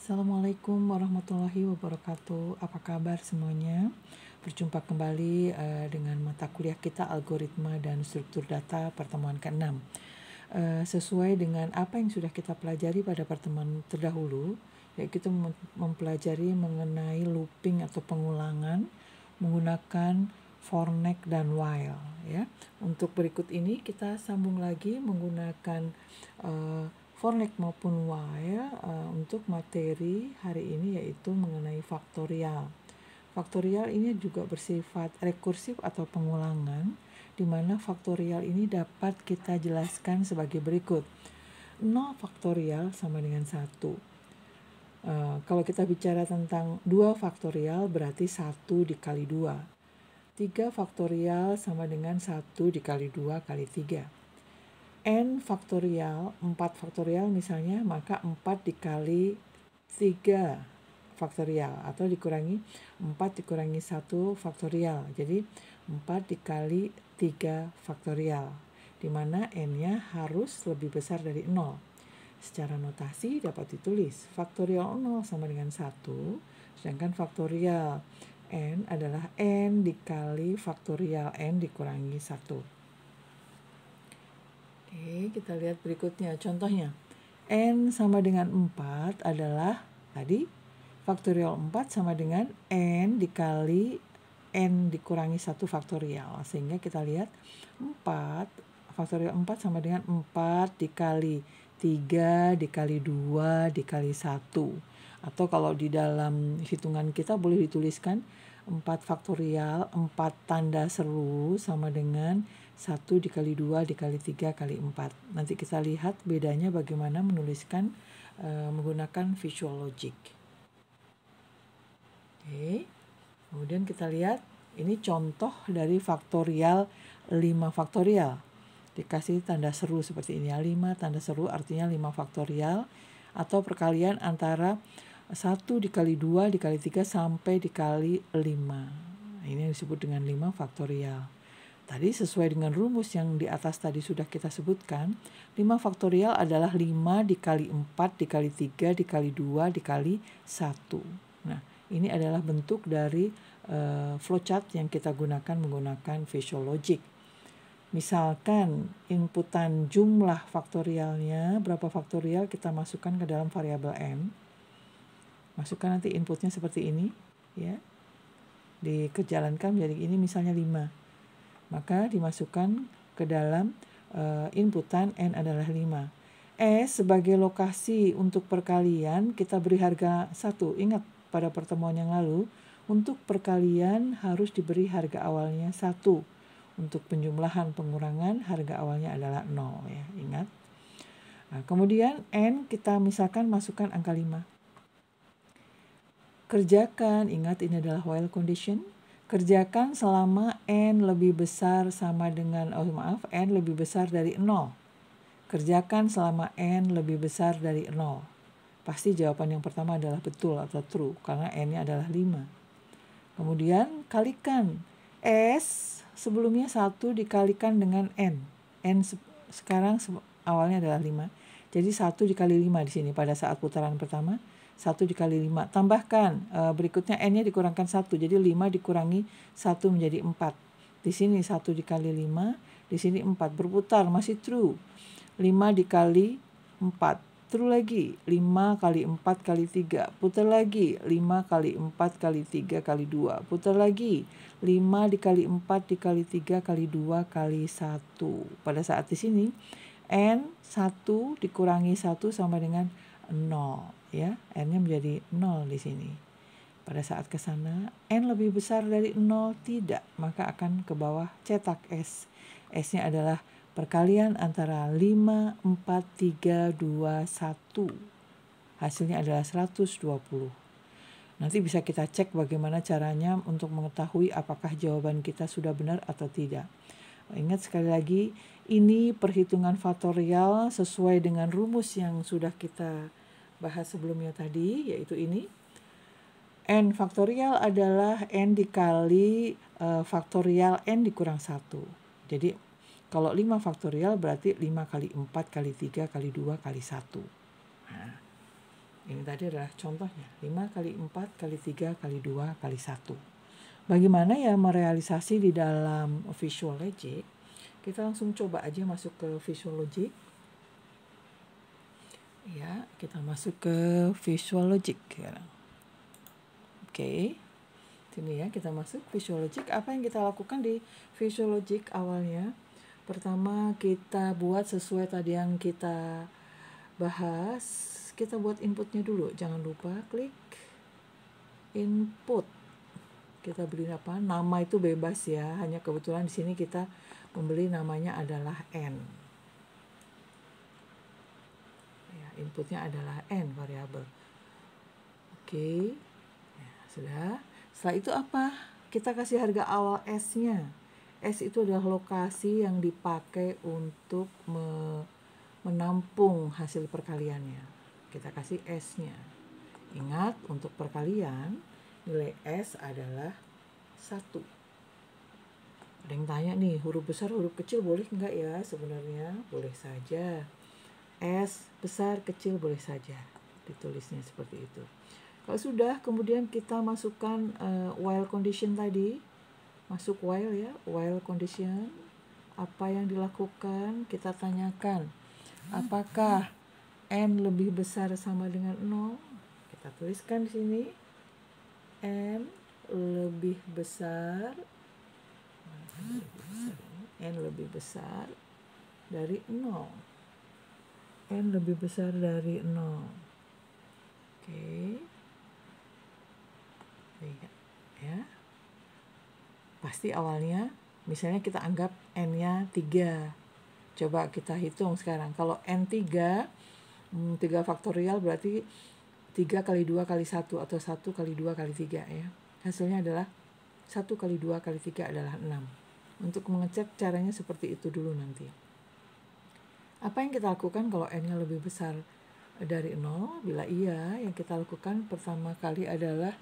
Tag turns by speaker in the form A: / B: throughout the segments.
A: Assalamualaikum warahmatullahi wabarakatuh. Apa kabar semuanya? Berjumpa kembali dengan mata kuliah kita algoritma dan struktur data pertemuan ke-6. Sesuai dengan apa yang sudah kita pelajari pada pertemuan terdahulu, yaitu kita mempelajari mengenai looping atau pengulangan menggunakan for, neck, dan while. Ya. Untuk berikut ini kita sambung lagi menggunakan for, neck maupun while untuk materi hari ini, yaitu mengenai faktorial. Faktorial ini juga bersifat rekursif atau pengulangan, di mana faktorial ini dapat kita jelaskan sebagai berikut. 0 faktorial sama dengan 1. Kalau kita bicara tentang 2 faktorial berarti 1 dikali 2. 3 faktorial sama dengan 1 dikali 2 kali 3. N faktorial, 4 faktorial misalnya, maka 4 dikali 3 faktorial atau dikurangi 4 dikurangi 1 faktorial. Jadi 4 dikali 3 faktorial, di mana N-nya harus lebih besar dari 0. Secara notasi dapat ditulis faktorial 0 sama dengan 1, sedangkan faktorial N adalah N dikali faktorial N dikurangi 1. Oke, kita lihat berikutnya contohnya. N sama dengan 4 adalah tadi faktorial 4 sama dengan N dikali N dikurangi 1 faktorial. Sehingga kita lihat 4, faktorial 4 sama dengan 4 dikali 3 dikali 2 dikali 1. Atau kalau di dalam hitungan kita boleh dituliskan 4 faktorial 4 tanda seru sama dengan 1 dikali 2 dikali 3 kali 4. Nanti kita lihat bedanya bagaimana menuliskan menggunakan visual logic. Oke. Kemudian kita lihat ini contoh dari faktorial 5 faktorial. Dikasih tanda seru seperti ini ya. 5 tanda seru artinya 5 faktorial atau perkalian antara 1 dikali 2 dikali 3 sampai dikali 5. Ini yang disebut dengan 5 faktorial. Tadi sesuai dengan rumus yang di atas tadi sudah kita sebutkan, 5 faktorial adalah 5 dikali 4 dikali 3 dikali 2 dikali 1. Nah, ini adalah bentuk dari flowchart yang kita gunakan menggunakan visual logic. Misalkan inputan jumlah faktorialnya, berapa faktorial kita masukkan ke dalam variabel n. Masukkan nanti inputnya seperti ini, ya. Dikejalankan menjadi ini misalnya 5. Maka dimasukkan ke dalam inputan N adalah 5. S sebagai lokasi untuk perkalian kita beri harga 1. Ingat pada pertemuan yang lalu, untuk perkalian harus diberi harga awalnya 1. Untuk penjumlahan pengurangan harga awalnya adalah 0 ya, ingat. Nah, kemudian N kita misalkan masukkan angka 5. Kerjakan, ingat ini adalah while condition. Kerjakan selama N lebih besar sama dengan, N lebih besar dari 0. Kerjakan selama N lebih besar dari 0. Pasti jawaban yang pertama adalah betul atau true, karena N-nya adalah 5. Kemudian kalikan. S sebelumnya 1 dikalikan dengan N. N sekarang awalnya adalah 5. Jadi 1 dikali 5 di sini pada saat putaran pertama. 1 dikali 5. Tambahkan, berikutnya N-nya dikurangkan 1. Jadi 5 dikurangi 1 menjadi 4. Di sini 1 dikali 5, di sini 4. Berputar, masih true. 5 dikali 4. True lagi. 5 kali 4 kali 3. Putar lagi. 5 kali 4 kali 3 kali 2. Putar lagi. 5 dikali 4 dikali 3 kali 2 kali 1. Pada saat di sini, N 1 dikurangi 1 sama dengan 0. Ya, N-nya menjadi 0 di sini. Pada saat ke sana, N lebih besar dari 0 tidak, maka akan ke bawah cetak S. S-nya adalah perkalian antara 5, 4, 3, 2, 1. Hasilnya adalah 120. Nanti bisa kita cek bagaimana caranya untuk mengetahui apakah jawaban kita sudah benar atau tidak. Ingat sekali lagi, ini perhitungan faktorial sesuai dengan rumus yang sudah kita bahas sebelumnya tadi, yaitu ini. N faktorial adalah N dikali faktorial N dikurang 1. Jadi kalau 5 faktorial berarti 5 kali 4 kali 3 kali 2 kali 1. Nah, Ini tadi adalah contohnya, 5 kali 4 kali 3 kali 2 kali 1. Bagaimana ya merealisasi di dalam Visual Logic? Kita langsung coba aja masuk ke Visual Logic. Ya, kita masuk ke Visual Logic sekarang. Oke. Sini ya, kita masuk Visual Logic. Apa yang kita lakukan di Visual Logic awalnya? Pertama, kita buat sesuai tadi yang kita bahas. Kita buat inputnya dulu. Jangan lupa klik input. Kita beli apa? Nama itu bebas ya. Hanya kebetulan di sini kita membeli namanya adalah N. Ya, inputnya adalah N variabel. Oke. Ya, sudah. Setelah itu apa? Kita kasih harga awal S-nya. S itu adalah lokasi yang dipakai untuk menampung hasil perkaliannya. Kita kasih S-nya. Ingat, untuk perkalian, nilai S adalah 1. Ada yang tanya nih, huruf besar, huruf kecil boleh nggak ya? Sebenarnya boleh saja. S besar, kecil boleh saja. Ditulisnya seperti itu. Kalau sudah, kemudian kita masukkan while condition tadi. Masuk while ya, while condition. Apa yang dilakukan? Kita tanyakan. Apakah N lebih besar sama dengan 0? Kita tuliskan di sini. N lebih besar. N lebih besar dari 0. N lebih besar dari 0. Oke. Lihat ya. Pasti awalnya misalnya kita anggap N-nya 3. Coba kita hitung sekarang. Kalau N3, 3 faktorial berarti 3 kali 2 kali 1 atau 1 kali 2 kali 3 ya. Hasilnya adalah 1 kali 2 kali 3 adalah 6. Untuk mengecek caranya seperti itu dulu nanti. Apa yang kita lakukan kalau N-nya lebih besar dari 0? Bila iya, yang kita lakukan pertama kali adalah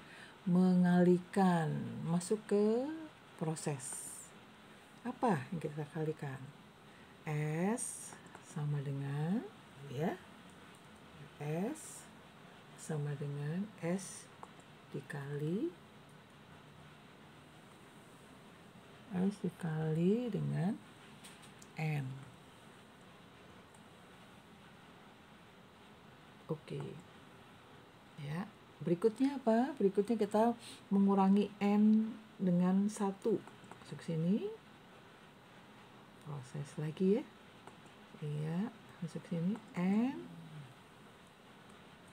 A: mengalihkan, masuk ke proses. Apa yang kita kalikan? S sama dengan, ya, S sama dengan S dikali dengan N. Oke. Ya, berikutnya apa? Berikutnya kita mengurangi N dengan 1. Masuk sini. Proses lagi ya. Iya, masuk sini.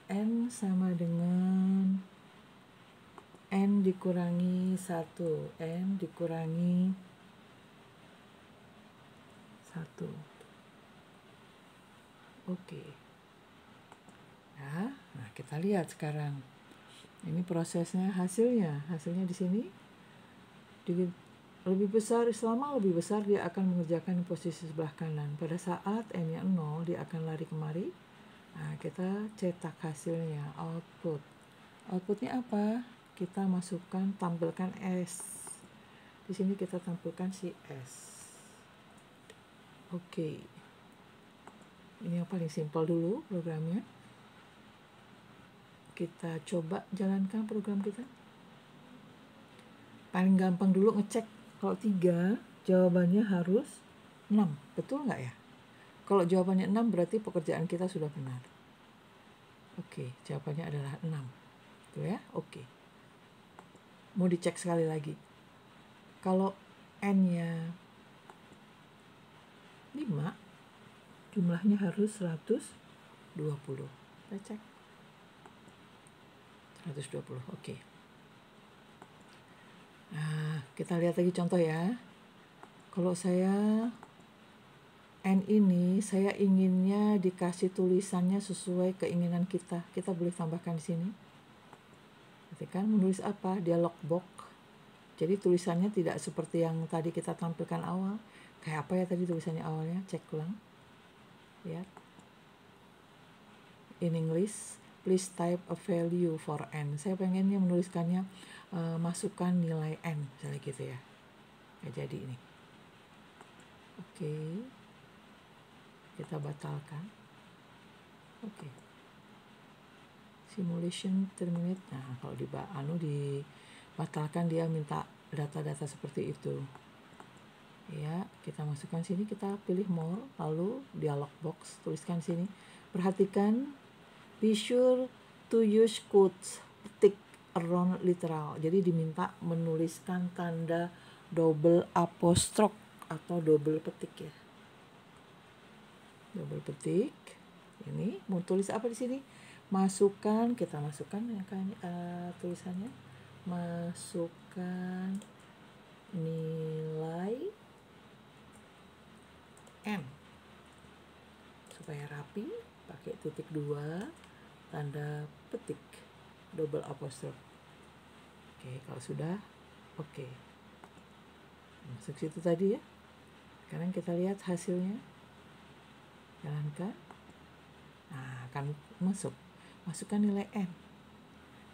A: N sama dengan N dikurangi 1. N dikurangi 1. Oke. Ya, nah kita lihat sekarang. Ini prosesnya, hasilnya di sini. Lebih besar, selama lebih besar dia akan mengerjakan posisi sebelah kanan. Pada saat N-nya 0, dia akan lari kemari. Nah, kita cetak hasilnya, output. Outputnya apa? Kita masukkan, tampilkan S. Di sini kita tampilkan si S. Oke. Ini yang paling simpel dulu programnya. Kita coba jalankan program kita. Paling gampang dulu ngecek. Kalau 3, jawabannya harus 6. Betul nggak ya? Kalau jawabannya 6 berarti pekerjaan kita sudah benar. Oke, jawabannya adalah 6. Tuh ya, oke. Mau dicek sekali lagi. Kalau N-nya 5, jumlahnya harus 120. Kita cek. 120, oke. Nah, kita lihat lagi contoh ya. Kalau saya N ini, saya inginnya dikasih tulisannya sesuai keinginan kita. Kita boleh tambahkan di sini. Ketika menulis apa? Dialog box. Jadi tulisannya tidak seperti yang tadi kita tampilkan awal. Kayak apa ya tadi tulisannya awalnya? Cek ulang. Lihat. In English, please type a value for N. Saya pengennya menuliskannya masukkan nilai N, misalnya gitu ya. Ya jadi ini. Oke. Kita batalkan. Oke. simulation terminate. Nah, kalau dibatalkan dia minta data-data seperti itu. Ya, kita masukkan sini, kita pilih more, lalu dialog box, tuliskan sini. Perhatikan, be sure to use quotes, tick around literal. Jadi diminta menuliskan tanda double apostrof atau double petik ya. Double petik. Ini mau tulis apa di sini? Kita masukkan ya kan tulisannya. Masukkan nilai N supaya rapi, pakai titik 2 tanda petik double apostrof. Oke, kalau sudah oke. Masuk situ tadi ya. Sekarang kita lihat hasilnya. Jalankan. Nah, akan masukkan nilai N.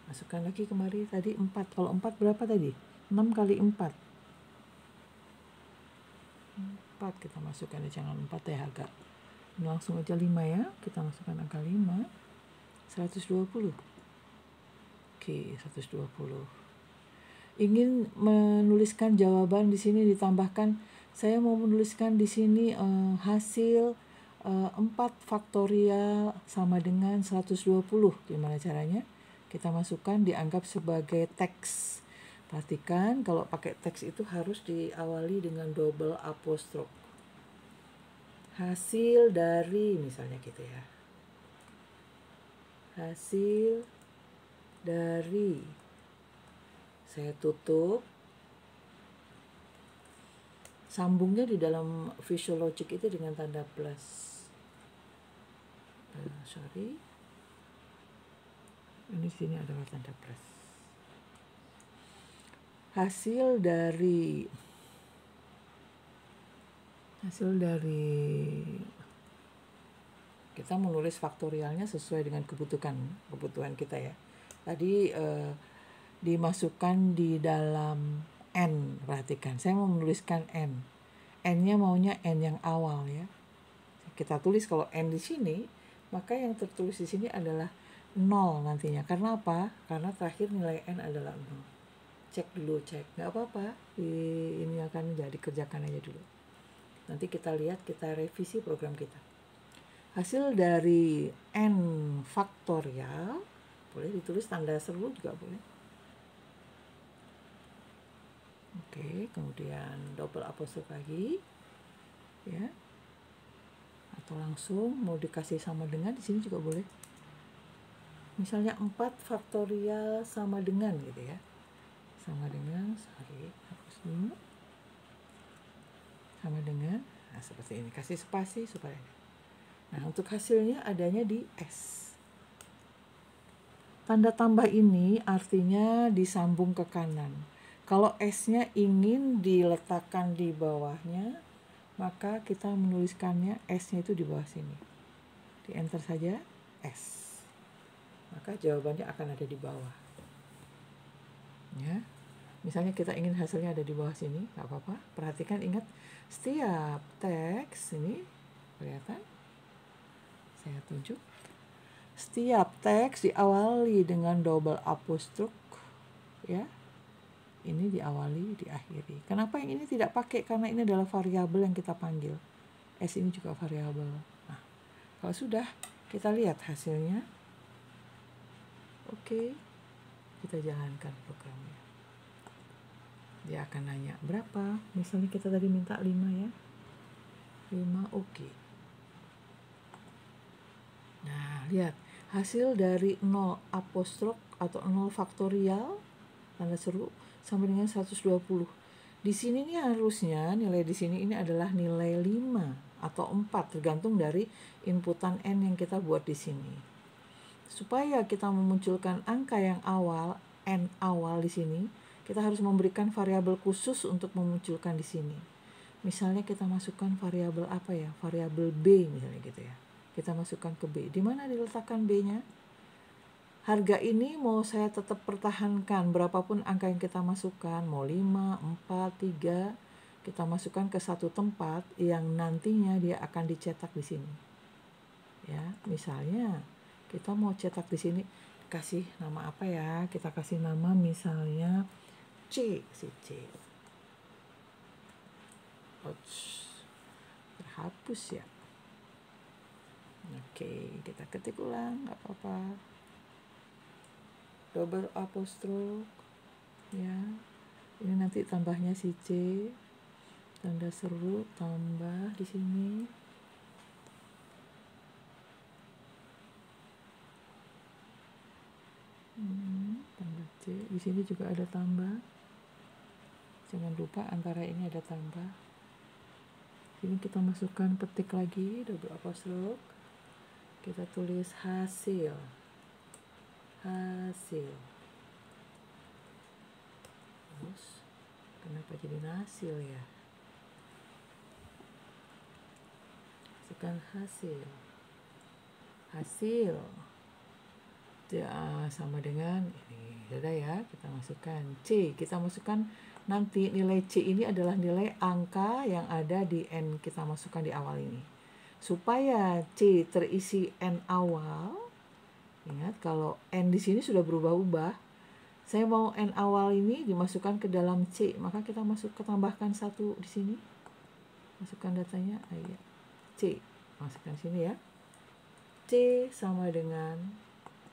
A: Masukkan lagi kemari tadi 4. Kalau 4 berapa tadi? 6 kali 4. 4 kita masukkan, jangan 4 ya agak. Langsung aja 5 ya. Kita masukkan angka 5. 120. Oke, 120. Ingin menuliskan jawaban di sini ditambahkan, saya mau menuliskan di sini hasil 4 faktorial sama dengan 120. Gimana caranya? Kita masukkan, dianggap sebagai teks. Perhatikan kalau pakai teks itu harus diawali dengan double apostrof. Hasil dari, misalnya gitu ya. Hasil dari, saya tutup. Sambungnya di dalam Visual Logic itu dengan tanda plus. Ini sini adalah tanda plus. Hasil dari kita menulis faktorialnya sesuai dengan kebutuhan kita ya. Tadi dimasukkan di dalam N, perhatikan. Saya mau menuliskan N. N-nya maunya N yang awal ya. Kita tulis kalau N di sini, maka yang tertulis di sini adalah 0 nantinya. Karena apa? Karena terakhir nilai N adalah 0. Cek dulu, nggak apa-apa. Ini akan dikerjakan aja dulu. Nanti kita lihat, kita revisi program kita. Hasil dari N faktorial, boleh ditulis tanda seru juga boleh. Oke, kemudian double apostrof lagi. Ya. Atau langsung mau dikasih sama dengan, di sini juga boleh. Misalnya 4 faktorial sama dengan gitu ya. Sama dengan, hapus dulu. Sama dengan, nah seperti ini. Kasih spasi supaya. Nah, untuk hasilnya adanya di S. Tanda tambah ini artinya disambung ke kanan. Kalau S-nya ingin diletakkan di bawahnya, maka kita menuliskannya S-nya itu di bawah sini. Di enter saja S. Maka jawabannya akan ada di bawah. Ya. Misalnya kita ingin hasilnya ada di bawah sini, nggak apa-apa. Perhatikan, ingat, setiap teks ini kelihatan. Saya tunjuk. Setiap teks diawali dengan double apostrof, ya. Ini diawali, diakhiri. Kenapa yang ini tidak pakai? Karena ini adalah variabel yang kita panggil. S ini juga variabel. Nah, kalau sudah, kita lihat hasilnya. Oke, kita jalankan programnya. Dia akan nanya, berapa? Misalnya kita tadi minta 5 ya. 5, oke. Nah, lihat. Hasil dari 0 apostrof atau 0 faktorial, tanda seru, sama dengan 120. Di sini nih harusnya nilai di sini ini adalah nilai 5 atau 4, tergantung dari inputan N yang kita buat di sini. Supaya kita memunculkan angka yang awal, N awal di sini, kita harus memberikan variabel khusus untuk memunculkan di sini. Misalnya kita masukkan variabel apa ya? Variabel B misalnya gitu ya. Kita masukkan ke B. Di mana diletakkan B-nya? Harga ini mau saya tetap pertahankan berapapun angka yang kita masukkan, mau 5, 4, 3, kita masukkan ke satu tempat yang nantinya dia akan dicetak di sini. Ya, misalnya kita mau cetak di sini, kasih nama apa ya? Kita kasih nama misalnya C, si C. Ouch, terhapus ya. Oke, kita ketik ulang, nggak apa-apa. Double apostrof, ya. Ini nanti tambahnya si C, tanda seru tambah di sini. Tambah C, di sini juga ada tambah. Jangan lupa antara ini ada tambah. Ini kita masukkan petik lagi, double apostrof. Kita tulis hasil. Hasil. Terus, kenapa jadi nasil ya? Masukkan hasil. Hasil. Ya, sama dengan ini. Sudah ya, kita masukkan C. Kita masukkan nanti nilai C ini adalah nilai angka yang ada di N kita masukkan di awal ini. Supaya C terisi N awal, ingat kalau N di sini sudah berubah-ubah. Saya mau N awal ini dimasukkan ke dalam C, maka kita tambahkan 1 di sini. Masukkan datanya, ya. C. Masukkan sini ya. C sama dengan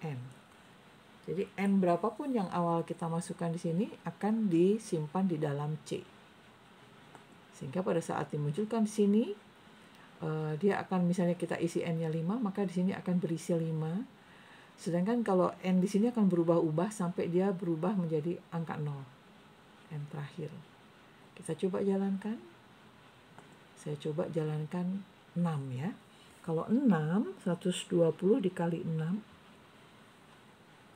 A: N. Jadi N berapapun yang awal kita masukkan di sini akan disimpan di dalam C. Sehingga pada saat dimunculkan di sini, dia akan misalnya kita isi N-nya 5, maka di sini akan berisi 5. Sedangkan kalau N di sini akan berubah-ubah sampai dia berubah menjadi angka 0. N terakhir. Kita coba jalankan. Saya coba jalankan 6 ya. Kalau 6, 120 dikali 6,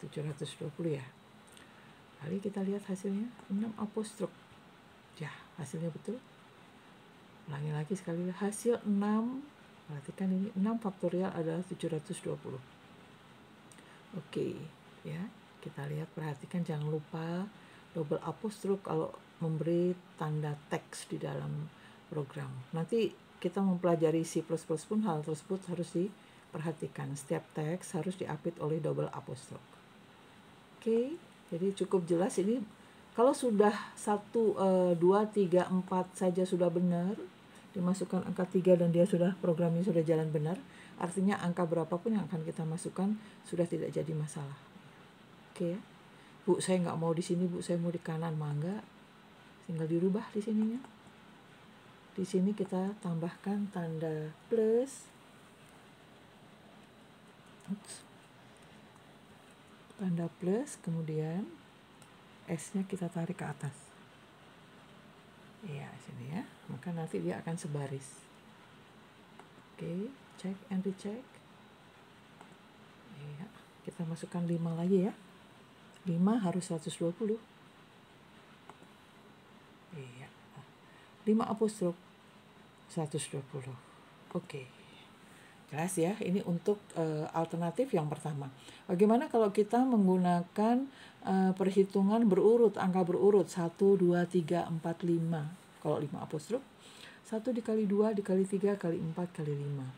A: 720 ya. Mari kita lihat hasilnya. 6 apostrof. Ya, hasilnya betul. Ulangi lagi sekali. Hasil 6. Perhatikan ini 6 faktorial adalah 720. Oke, ya. Kita lihat, perhatikan jangan lupa double apostrof kalau memberi tanda teks di dalam program. Nanti kita mempelajari C++ pun hal tersebut harus diperhatikan. Setiap teks harus diapit oleh double apostrof. Oke, jadi cukup jelas ini. Kalau sudah 1, 2, 3, 4 saja sudah benar, dimasukkan angka 3 dan dia sudah programnya sudah jalan benar, artinya angka berapapun yang akan kita masukkan sudah tidak jadi masalah. Oke ya. Bu, saya nggak mau di sini, Bu, saya mau di kanan, mangga. Tinggal dirubah di sininya. Di sini kita tambahkan tanda plus. Tanda plus, kemudian S-nya kita tarik ke atas. Iya, sini ya. Maka nanti dia akan sebaris. Oke, check and recheck. Iya, kita masukkan 5 lagi ya. 5 harus 120. Iya. 5 apostrof 120. Oke. Jelas ya, ini untuk alternatif yang pertama. Bagaimana kalau kita menggunakan perhitungan berurut, angka berurut 1, 2, 3, 4, 5. Kalau 5 apostrof, 1 dikali 2 dikali 3 kali 4 kali 5.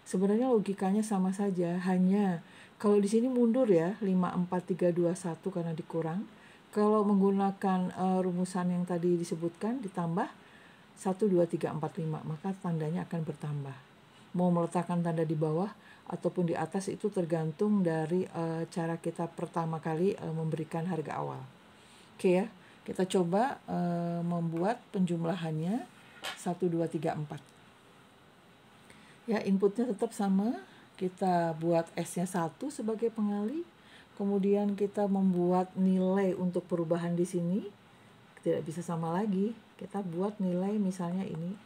A: Sebenarnya logikanya sama saja, hanya kalau di sini mundur ya, 5, 4, 3, 2, 1 karena dikurang. Kalau menggunakan rumusan yang tadi disebutkan, ditambah 1, 2, 3, 4, 5, maka tandanya akan bertambah. Mau meletakkan tanda di bawah ataupun di atas itu tergantung dari cara kita pertama kali memberikan harga awal. Oke ya, kita coba membuat penjumlahannya 1, 2, 3, 4. Ya, inputnya tetap sama. Kita buat S-nya 1 sebagai pengali. Kemudian kita membuat nilai untuk perubahan di sini. Tidak bisa sama lagi. Kita buat nilai misalnya ini.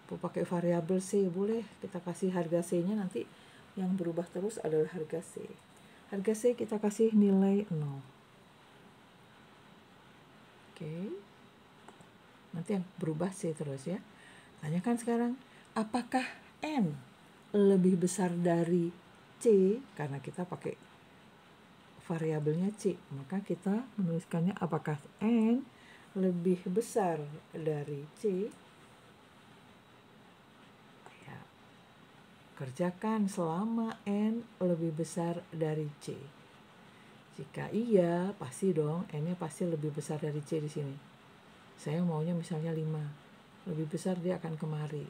A: Mau pakai variabel C boleh, kita kasih harga C-nya, nanti yang berubah terus adalah harga C. Harga C kita kasih nilai 0. Oke. Nanti yang berubah C terus ya. Tanyakan sekarang, apakah N lebih besar dari C? Karena kita pakai variabelnya C, maka kita menuliskannya apakah N lebih besar dari C? Kerjakan selama N lebih besar dari C. Jika iya, pasti dong N-nya pasti lebih besar dari C di sini. Saya maunya misalnya 5. Lebih besar dia akan kemari.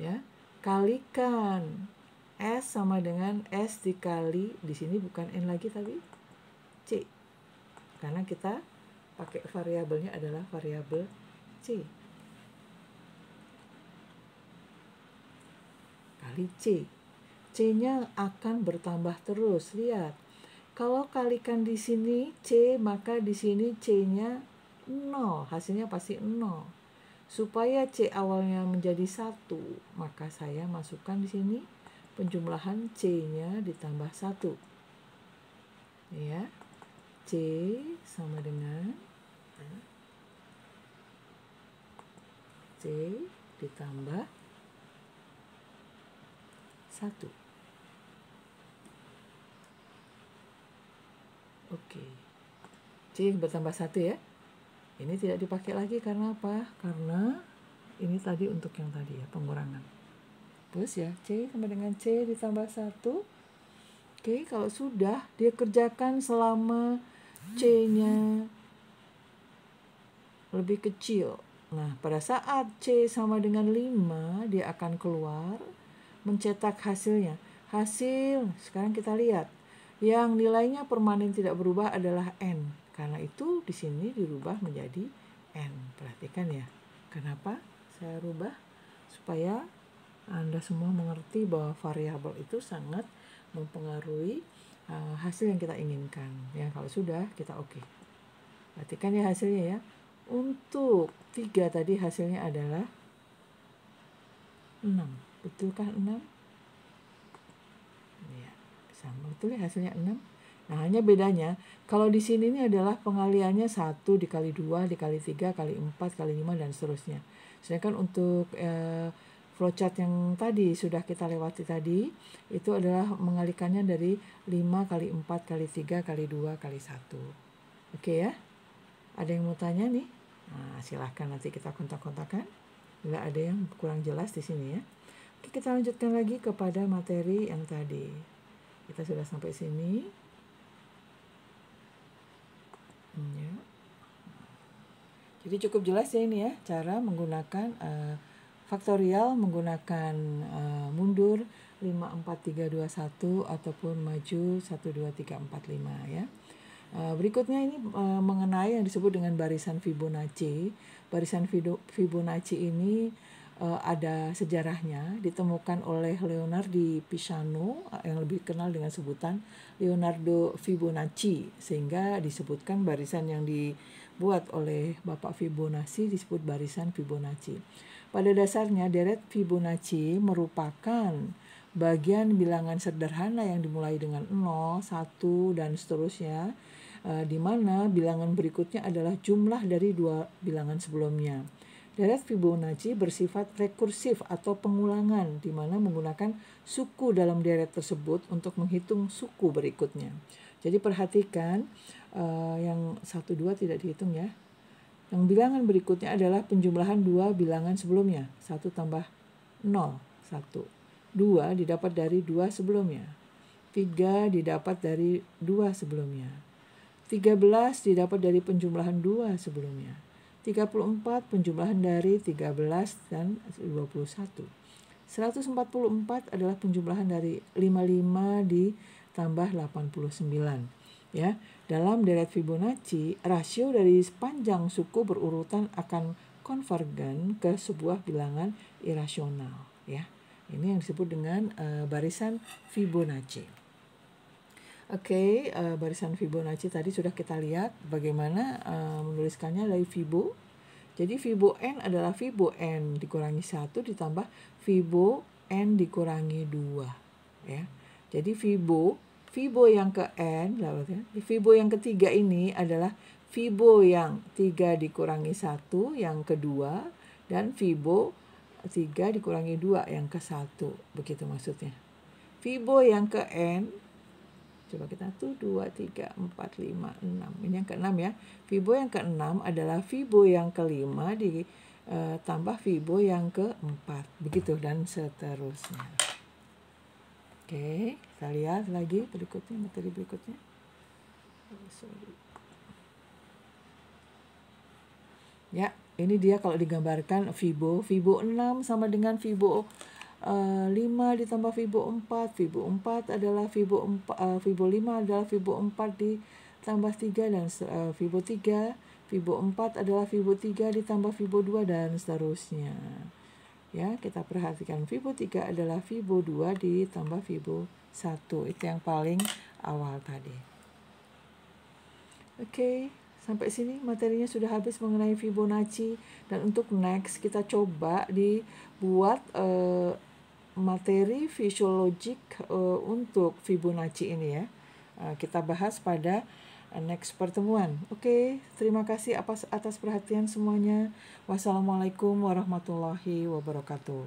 A: Ya. Kalikan S sama dengan S dikali, di sini bukan N lagi tapi C. Karena kita pakai variabelnya adalah variabel C. Kali C. C-nya akan bertambah terus. Lihat. Kalau kalikan di sini C, maka di sini C-nya 0. Hasilnya pasti 0. Supaya C awalnya menjadi 1, maka saya masukkan di sini penjumlahan C-nya ditambah 1. Ya. C sama dengan C ditambah 1. Oke. C bertambah 1 ya. Ini tidak dipakai lagi karena apa? Karena ini tadi untuk yang tadi ya, pengurangan. Terus ya, C sama dengan C ditambah 1. Oke, kalau sudah, dia kerjakan selama C-nya lebih kecil. Nah, pada saat C sama dengan 5, dia akan keluar mencetak hasilnya. Hasil, sekarang kita lihat. Yang nilainya permanen tidak berubah adalah N. Karena itu di sini dirubah menjadi N. Perhatikan ya. Kenapa saya rubah? Supaya Anda semua mengerti bahwa variabel itu sangat mempengaruhi hasil yang kita inginkan. Ya, kalau sudah kita oke. Perhatikan ya hasilnya ya. Untuk 3 tadi hasilnya adalah 6. Betulkah 6? Ya, sama betul ya hasilnya 6. Nah, hanya bedanya kalau di sini ini adalah pengaliannya 1 dikali 2 dikali 3 kali 4 kali 5 dan seterusnya. Sedangkan untuk flowchart yang tadi sudah kita lewati tadi, itu adalah mengalikannya dari 5 kali 4 kali 3 kali 2 kali 1. Oke ya? Ada yang mau tanya nih? Nah, silahkan nanti kita kontak-kontakan. Bila ada yang kurang jelas di sini ya. Oke, kita lanjutkan lagi kepada materi yang tadi. Kita sudah sampai sini. Ya. Jadi cukup jelas ya ini ya, cara menggunakan faktorial, menggunakan mundur 5, 4, 3, 2, 1 ataupun maju 1, 2, 3, 4, 5 ya. Berikutnya ini mengenai yang disebut dengan barisan Fibonacci. Barisan Fibonacci ini ada sejarahnya, ditemukan oleh Leonardo Pisano yang lebih kenal dengan sebutan Leonardo Fibonacci, sehingga disebutkan barisan yang dibuat oleh Bapak Fibonacci disebut barisan Fibonacci. Pada dasarnya deret Fibonacci merupakan bagian bilangan sederhana yang dimulai dengan 0, 1 dan seterusnya, di mana bilangan berikutnya adalah jumlah dari 2 bilangan sebelumnya. Deret Fibonacci bersifat rekursif atau pengulangan, di mana menggunakan suku dalam deret tersebut untuk menghitung suku berikutnya. Jadi perhatikan yang 1, 2 tidak dihitung ya. Yang bilangan berikutnya adalah penjumlahan 2 bilangan sebelumnya. 1 tambah 0, 1. 2 didapat dari 2 sebelumnya. 3 didapat dari 2 sebelumnya. 13 didapat dari penjumlahan 2 sebelumnya. 34 penjumlahan dari 13 dan 21. 144 adalah penjumlahan dari 55 ditambah 89. Ya, dalam deret Fibonacci, rasio dari sepanjang suku berurutan akan konvergen ke sebuah bilangan irasional. Ya, ini yang disebut dengan barisan Fibonacci. Oke, barisan Fibonacci tadi sudah kita lihat bagaimana menuliskannya dari Fibo. Jadi Fibo N adalah Fibo N dikurangi 1 ditambah Fibo N dikurangi 2. Ya. Jadi Fibo yang ke N, Fibo yang ketiga ini adalah Fibo yang 3 dikurangi 1 yang kedua, dan Fibo 3 dikurangi 2 yang ke 1. Begitu maksudnya. Fibo yang ke N, coba kita tuh 2, 3, 4, 5, 6. Ini yang ke-6 ya. Fibo yang ke-6 adalah Fibo yang ke-5 ditambah Fibo yang ke-4. Begitu dan seterusnya. Oke, kita lihat lagi berikutnya, materi berikutnya. Ya, ini dia kalau digambarkan Fibo. Fibo 6 sama dengan Fibo 5 ditambah Fibo 4. Fibo 4 adalah Fibo 5 adalah Fibo 4 ditambah 3 dan Fibo 3. Fibo 4 adalah Fibo 3 ditambah Fibo 2 dan seterusnya. Ya, kita perhatikan Fibo 3 adalah Fibo 2 ditambah Fibo 1. Itu yang paling awal tadi. Oke. Sampai sini materinya sudah habis mengenai Fibonacci, dan untuk next kita coba dibuat materi Visual Logic untuk Fibonacci ini ya. Kita bahas pada next pertemuan. Oke, terima kasih atas perhatian semuanya. Wassalamualaikum warahmatullahi wabarakatuh.